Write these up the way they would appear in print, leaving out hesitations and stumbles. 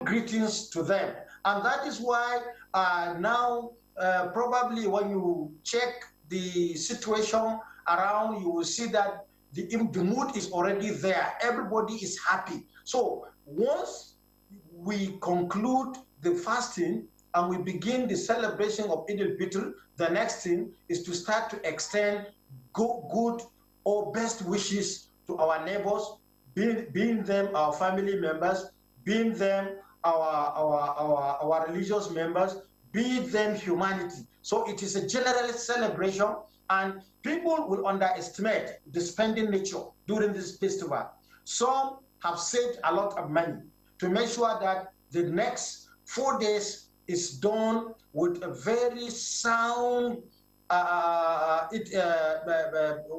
greetings to them. And that is why now probably when you check the situation around, you will see that the mood is already there. Everybody is happy. So once we conclude the fasting and we begin the celebration of Eid al-Fitr, the next thing is to start to extend good or best wishes to our neighbors, being them our family members, being them our religious members, be them humanity. So it is a general celebration, and people will underestimate the spending nature during this festival. Some have saved a lot of money to make sure that the next 4 days is done with a very sound,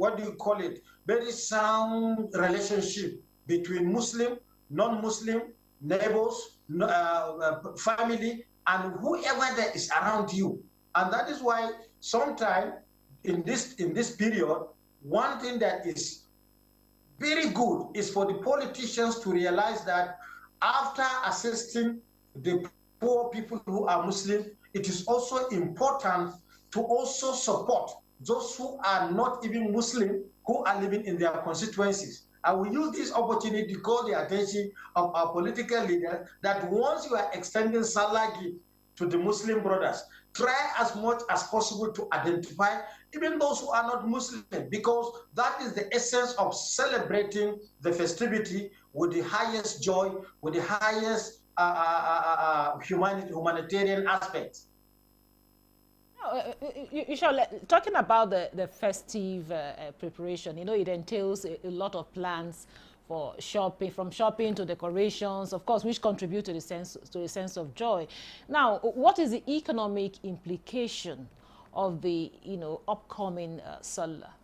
what do you call it? Very sound relationship between Muslim, non-Muslim, neighbors, family, and whoever that is around you. And that is why sometimes in this period, one thing that is very good is for the politicians to realize that after assisting the poor people who are Muslim, it is also important to also support those who are not even Muslim, who are living in their constituencies. I will use this opportunity to call the attention of our political leaders that once you are extending Salah gift to the Muslim brothers, try as much as possible to identify even those who are not Muslim, because that is the essence of celebrating the festivity with the highest joy, with the highest humanitarian aspects. Talking about the festive preparation, it entails a lot of plans for shopping, from shopping to decorations, of course, which contribute to the sense of joy. Now, what is the economic implication of the upcoming Salah?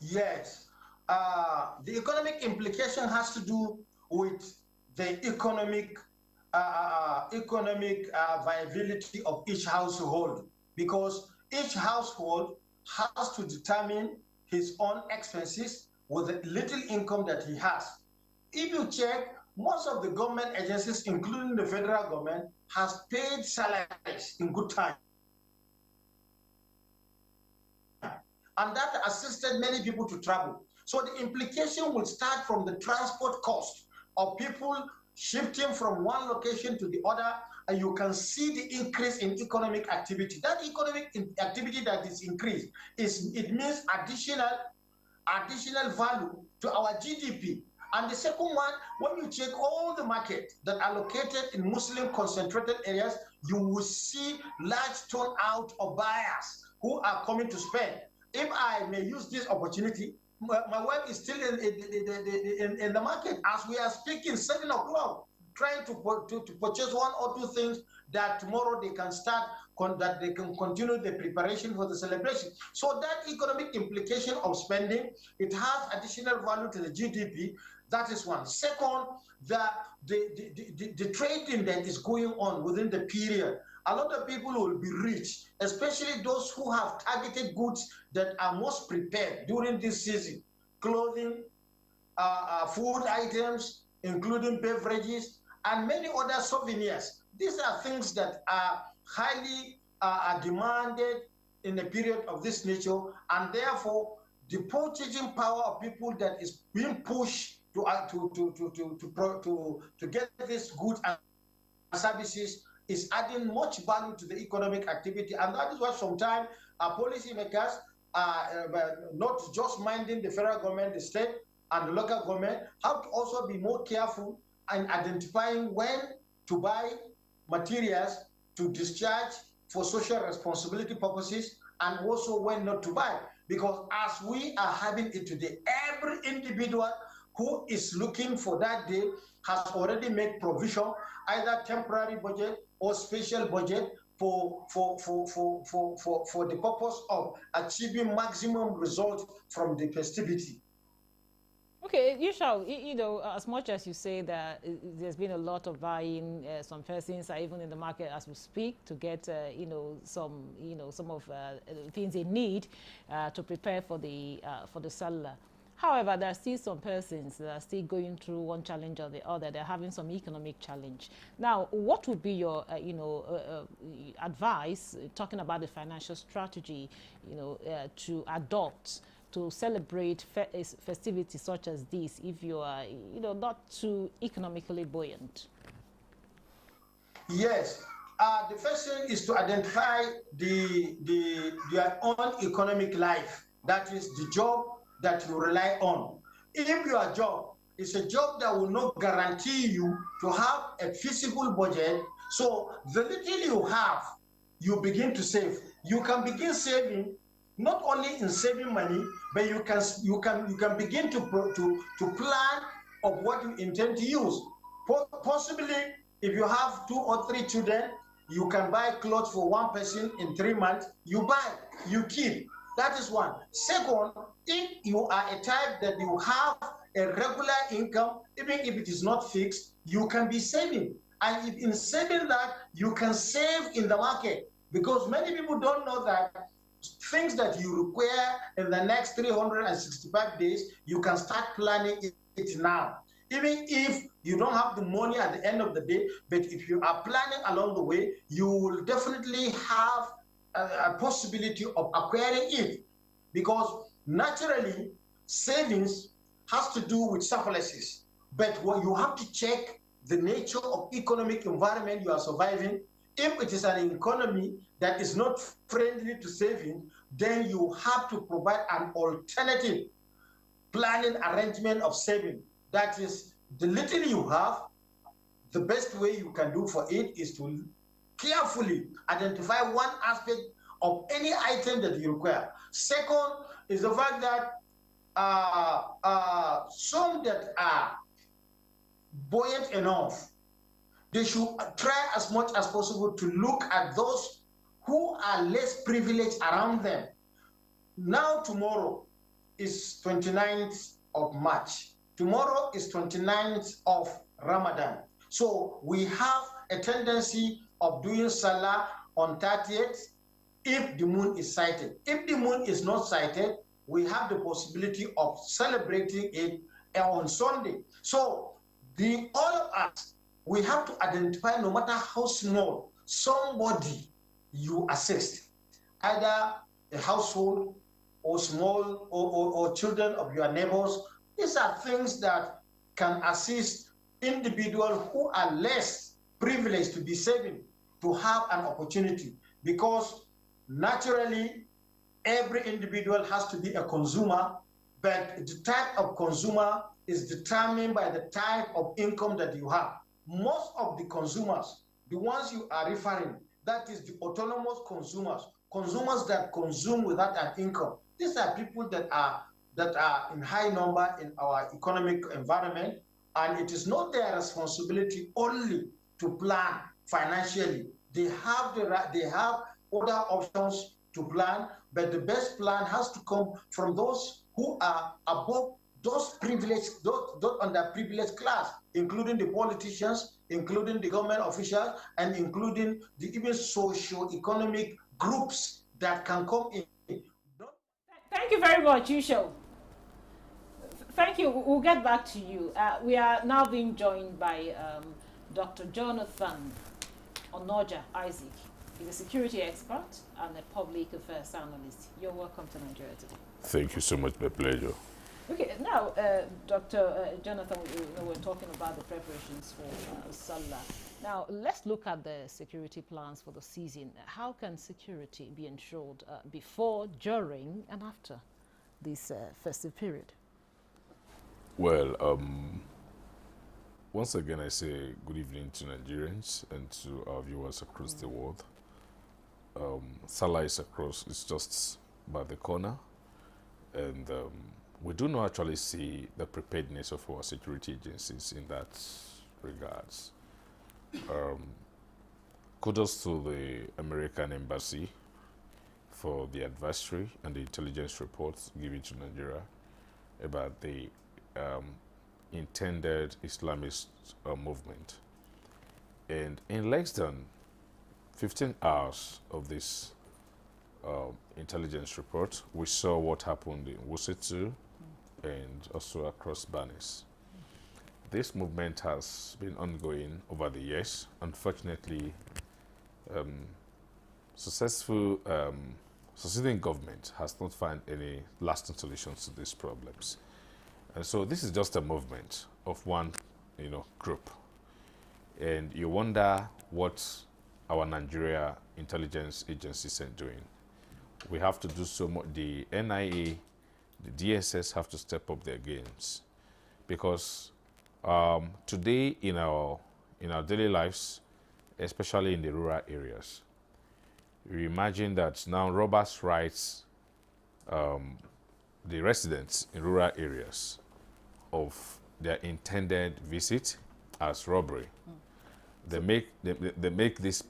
Yes, the economic implication has to do with the economic viability of each household, because each household has to determine his own expenses with the little income that he has. If you check, most of the government agencies, including the federal government, has paid salaries in good time. And that assisted many people to travel. So the implication will start from the transport cost of people shifting from one location to the other, and you can see the increase in economic activity. That economic activity that is increased, it means additional value to our GDP. And the second one, when you check all the markets that are located in Muslim concentrated areas, you will see large turnout of buyers who are coming to spend. If I may use this opportunity, my wife is still in the market as we are speaking, 7 o'clock, trying to purchase 1 or 2 things that tomorrow they can start, that they can continue the preparation for the celebration. So that economic implication of spending, it has additional value to the GDP. That is one. Second, the trading that is going on within the period, a lot of people will be rich, especially those who have targeted goods that are most prepared during this season. Clothing, food items, including beverages, and many other souvenirs. These are things that are highly demanded in a period of this nature, and therefore the purchasing power of people that is being pushed to get these goods and services is adding much value to the economic activity. And that is why sometimes our policymakers are not just minding the federal government, the state, and the local government, have to also be more careful in identifying when to buy materials to discharge for social responsibility purposes, and also when not to buy. Because as we are having it today, every individual who is looking for that day has already made provision, either temporary budget or special budget for the purpose of achieving maximum result from the festivity. Okay, as much as you say that there's been a lot of buying, some persons are even in the market as we speak to get, some of the things they need to prepare for the Salah. However, there are still some persons that are still going through one challenge or the other. They're having some economic challenge. Now, what would be your, advice, talking about the financial strategy, to adopt to celebrate festivities such as this if you are, not too economically buoyant? Yes. The first thing is to identify your own economic life. That is the job that you rely on. If your job is a job that will not guarantee you to have a feasible budget, so the little you have, you begin to save. You can begin saving not only in saving money, but you can begin to plan of what you intend to use. Possibly, if you have 2 or 3 children, you can buy clothes for one person in 3 months. You buy, you keep. That is one. Second, if you are a type that you have a regular income, even if it is not fixed, you can be saving. And if in saving that, you can save in the market. Because many people don't know that things that you require in the next 365 days, you can start planning it now. Even if you don't have the money at the end of the day, but if you are planning along the way, you will definitely have a possibility of acquiring it. Because naturally, savings has to do with surpluses. But what you have to check the nature of economic environment you are surviving. If it is an economy that is not friendly to saving, then you have to provide an alternative planning arrangement of saving. That is, the little you have, the best way you can do for it is to carefully identify one aspect of any item that you require. Second is the fact that some that are buoyant enough, they should try as much as possible to look at those who are less privileged around them. Now, tomorrow is 29th of March. Tomorrow is 29th of Ramadan. So we have a tendency of doing Salah on 30th if the moon is sighted. If the moon is not sighted, we have the possibility of celebrating it on Sunday. So all of us, we have to identify, no matter how small, somebody you assist, either a household or small or children of your neighbors. These are things that can assist individuals who are less privileged to be saving, to have an opportunity, because naturally every individual has to be a consumer, but the type of consumer is determined by the type of income that you have. Most of the consumers, the ones you are referring, that is the autonomous consumers, consumers that consume without an income. These are people that are in high number in our economic environment, and it is not their responsibility only to plan financially. They have other options to plan, but the best plan has to come from those who are above those privileged, those underprivileged class, including the politicians, including the government officials, and including the even socio-economic groups that can come in. Thank you very much, Yusho. Thank you. We'll get back to you. We are now being joined by Dr. Jonathan Onoja Isaac. He's a security expert and a public affairs analyst. You're welcome to Nigeria today. Thank you so much. My pleasure. Okay, now, Dr. Jonathan, we're talking about the preparations for Salah. Now, let's look at the security plans for the season. How can security be ensured before, during, and after this festive period? Well, once again, I say good evening to Nigerians and to our viewers across the world. Salah is it's just by the corner, and we do not actually see the preparedness of our security agencies in that regards. Kudos to the American Embassy for the advisory and the intelligence reports given to Nigeria about the intended Islamist movement. And in less than 15 hours of this intelligence report, we saw what happened in Wussetu, and also across banners. This movement has been ongoing over the years. Unfortunately, succeeding government has not found any lasting solutions to these problems. And so this is just a movement of one, group. And you wonder what our Nigeria intelligence agencies are doing. We have to do so much. The NIA, the DSS have to step up their games, because today in our daily lives, especially in the rural areas, we imagine that now robbers rights the residents in rural areas of their intended visit as robbery. They make this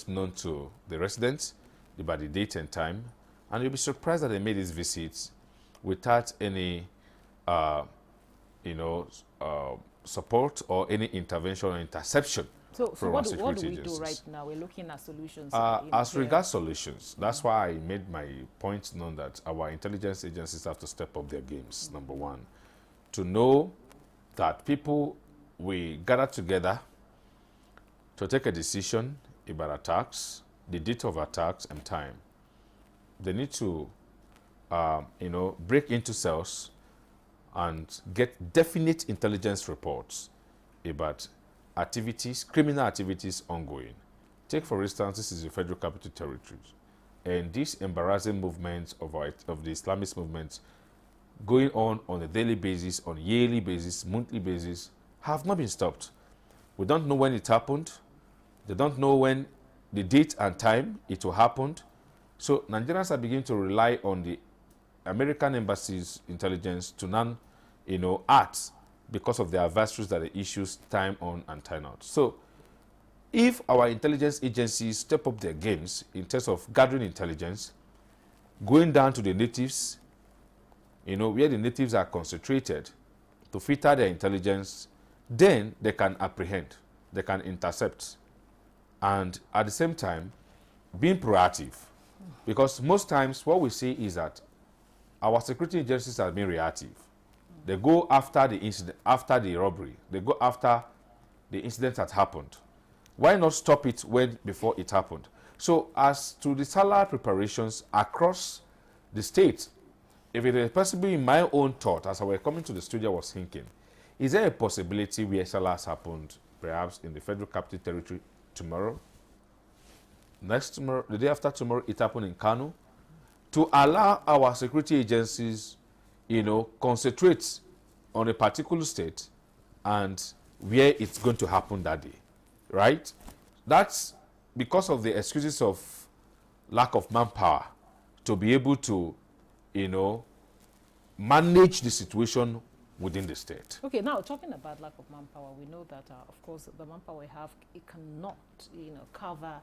known to the residents about the date and time, and you'll be surprised that they made these visits without any support or any intervention or interception. So from what our do security we do agencies. right now? We're looking at solutions. As regards solutions, that's why I made my point known that our intelligence agencies have to step up their games, number one. To know that people, we gather together to take a decision about attacks, the date of attacks and time. They need to, break into cells and get definite intelligence reports about activities, criminal activities ongoing. Take, for instance, this is the Federal Capital Territory, and these embarrassing movements of the Islamist movements going on a daily basis, on yearly basis, monthly basis, have not been stopped. We don't know when it happened. They don't know when the date and time it will happen. So Nigerians are beginning to rely on the American embassy's intelligence to act because of the adversaries that they issue time on and time out. So if our intelligence agencies step up their games in terms of gathering intelligence, going down to the natives, where the natives are concentrated, to filter their intelligence, then they can apprehend, they can intercept, and at the same time, being proactive. Because most times what we see is that our security agencies are being reactive. They go after the incident, after the robbery. They go after the incident that happened. Why not stop it before it happened? So as to the Salah preparations across the state, if it is possible, in my own thought, as I was coming to the studio, I was thinking, is there a possibility where Salah has happened, perhaps in the Federal Capital Territory tomorrow? Next tomorrow, the day after tomorrow, it happened in Kano, to allow our security agencies concentrate on a particular state and where it's going to happen that day, right? That's because of the excuses of lack of manpower to be able to, manage the situation within the state. Okay, now talking about lack of manpower, we know that, of course, the manpower we have, it cannot, cover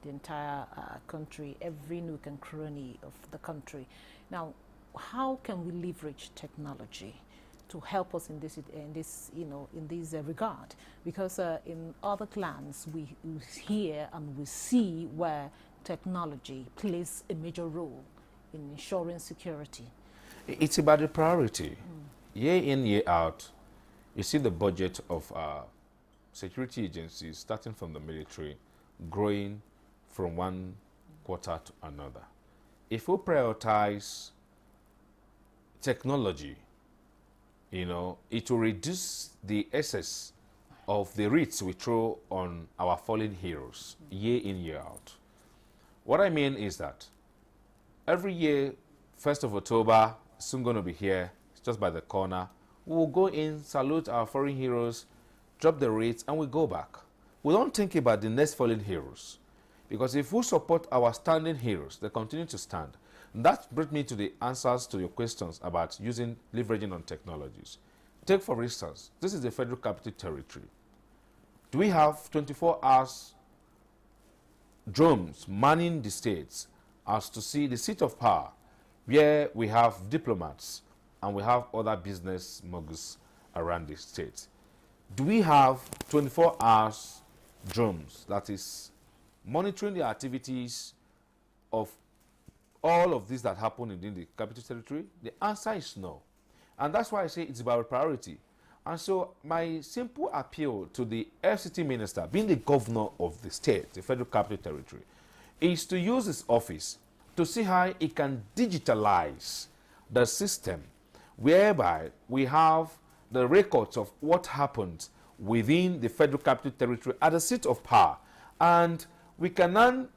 the entire country, every nook and cranny of the country. Now, how can we leverage technology to help us in this regard? Because in other clans, we hear and we see where technology plays a major role in ensuring security. It's about the priority. Year in, year out, you see the budget of security agencies, starting from the military, growing from one quarter to another. If we prioritize technology, it will reduce the excess of the wreaths we throw on our fallen heroes year in, year out. What I mean is that every year, 1st of October, soon going to be here, it's just by the corner. We'll go in, salute our fallen heroes, drop the wreaths, and we go back. We don't think about the next fallen heroes. Because if we support our standing heroes, they continue to stand. And that brings me to the answers to your questions about leveraging on technologies. Take, for instance, this is the Federal Capital Territory. Do we have 24 hours drones manning the states as to see the seat of power, where we have diplomats and we have other business moguls around the state? Do we have 24 hours drones that is monitoring the activities of all of this that happen within the Capital Territory? The answer is no. And that's why I say it's about priority. And so my simple appeal to the FCT minister, being the governor of the state, the Federal Capital Territory, is to use his office to see how he can digitalize the system whereby we have the records of what happened within the Federal Capital Territory at the seat of power. And we can then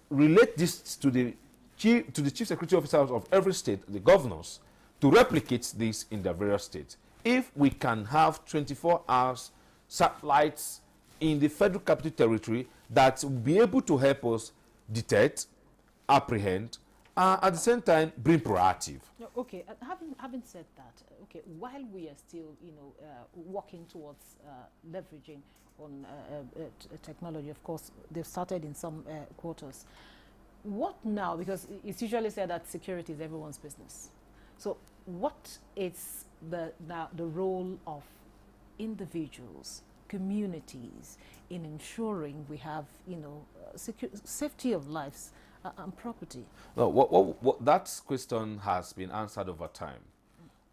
relate this to the chief security officers of every state, the governors, to replicate this in the various states. If we can have 24 hours satellites in the Federal Capital Territory that will be able to help us detect, apprehend, at the same time bring proactive. No, okay, having said that, okay, while we are still, working towards leveraging on technology, of course, they've started in some quarters. What now? Because it's usually said that security is everyone's business. So what is the role of individuals, communities, in ensuring we have, safety of lives and property? No, what that question has been answered over time.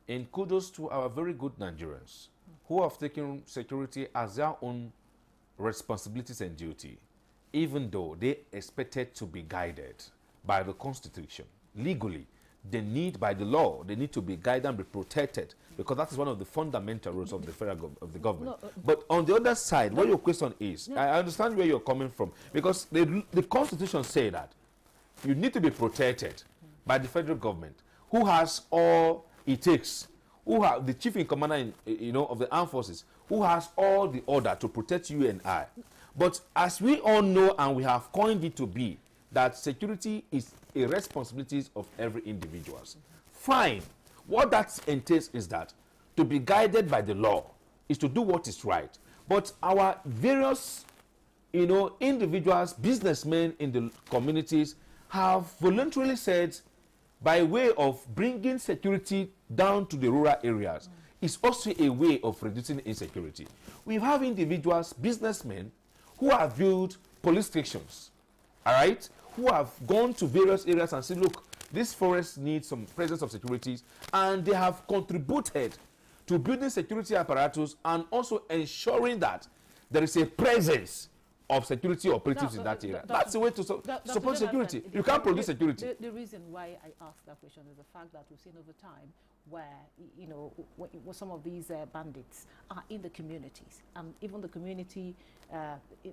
In kudos to our very good Nigerians who have taken security as their own responsibilities and duty, even though they expected to be guided by the Constitution legally. They need, by the law, they need to be guided and be protected, because that is one of the fundamental rules of the federal of the government. No, but on the other side, where your question is, I understand where you're coming from, because the Constitution say that you need to be protected by the federal government, who has all it takes, who have the chief in commander of the armed forces, who has all the order to protect you and I. But as we all know, and we have coined it to be, that security is a responsibility of every individual. Fine. What that entails is that to be guided by the law is to do what is right. But our various, individuals, businessmen in the communities have voluntarily said, by way of bringing security down to the rural areas, is also a way of reducing insecurity. We have individuals, businessmen, who have built police stations, all right, who have gone to various areas and said, look, this forest needs some presence of security, and they have contributed to building security apparatus and also ensuring that there is a presence of security operatives in that area. That's the way to support security. You can't produce security. The reason why I asked that question is the fact that we've seen over time where, some of these bandits are in the communities, and even the community,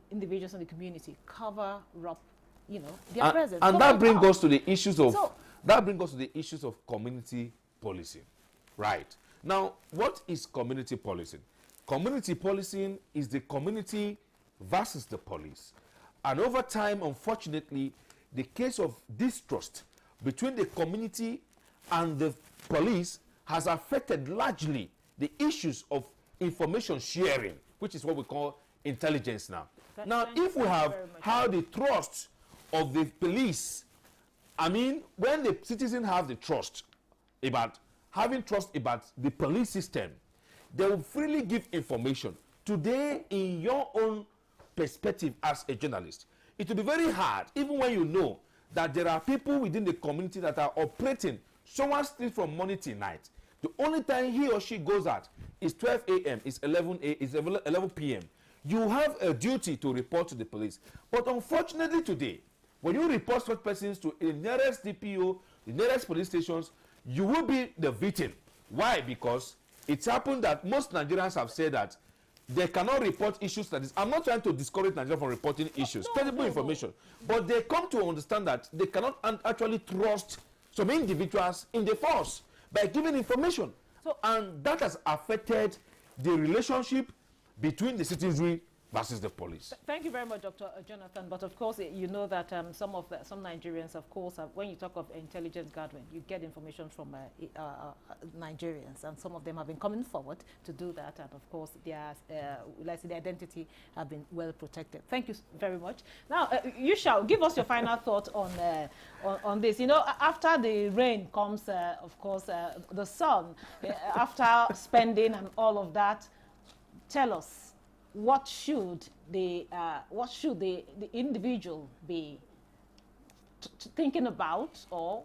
individuals in the community cover up, their presence. And that brings us to the issues of community policing, right? Now, what is community policing? Community policing is the community versus the police. And over time, unfortunately, the case of distrust between the community and the police has affected largely the issues of information sharing, which is what we call intelligence now. Now, if we have how the trust of the police, when the citizens have the trust about the police system, they will freely give information. Today, in your own perspective as a journalist, it will be very hard, even when you know that there are people within the community that are operating. Someone steals from morning till night. The only time he or she goes out is 12 a.m., is 11 p.m. You have a duty to report to the police. But unfortunately today, when you report such persons to the nearest DPO, the nearest police stations, you will be the victim. Why? Because it's happened that most Nigerians have said that they cannot report issues that is. I'm not trying to discourage Nigeria from reporting issues, credible information. But they come to understand that they cannot actually trust some individuals in the force by giving information. And that has affected the relationship between the citizenry versus the police. Thank you very much, Dr. Jonathan. But of course, you know that some Nigerians, of course, when you talk of intelligence gathering, you get information from Nigerians, and some of them have been coming forward to do that. And of course, their identity have been well protected. Thank you very much. Now, you shall give us your final thought on this. After the rain comes, of course, the sun. After spending and all of that, tell us, what should the individual be thinking about, or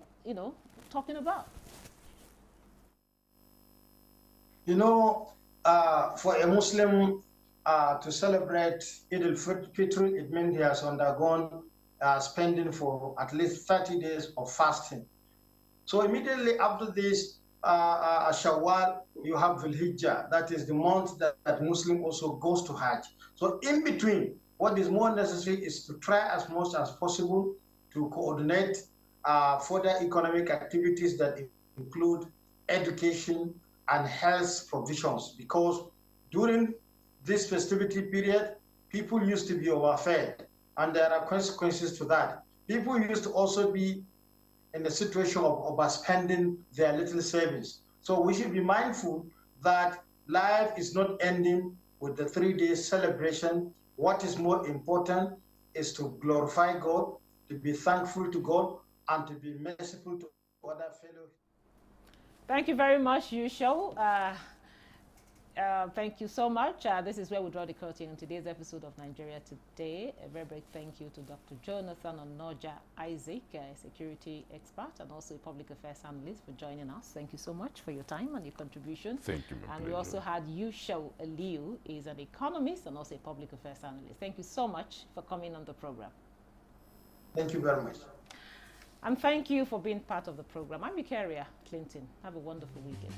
talking about? You know, for a Muslim to celebrate Eid al-Fitr, it means he has undergone spending for at least 30 days of fasting. So immediately after this Shawwal, you have Dhul Hijjah. That is the month that Muslim also goes to Hajj. So in between, what is more necessary is to try as much as possible to coordinate further economic activities that include education and health provisions, because during this festivity period, people used to be overfed, and there are consequences to that. People used to also be in the situation of overspending their little savings. So we should be mindful that life is not ending with the 3-day celebration. What is more important is to glorify God, to be thankful to God, and to be merciful to other fellow. Thank you very much, Yushau. Thank you so much. This is where we draw the curtain on today's episode of Nigeria Today. A very big thank you to Dr. Jonathan Onoja Isaac, a security expert and also a public affairs analyst, for joining us. Thank you so much for your time and your contribution. Thank you, my And pleasure. we also had Yushau Aliu, is an economist and also a public affairs analyst. Thank you so much for coming on the program. Thank you very much. And thank you for being part of the program. I'm Eukaria Clinton. Have a wonderful weekend.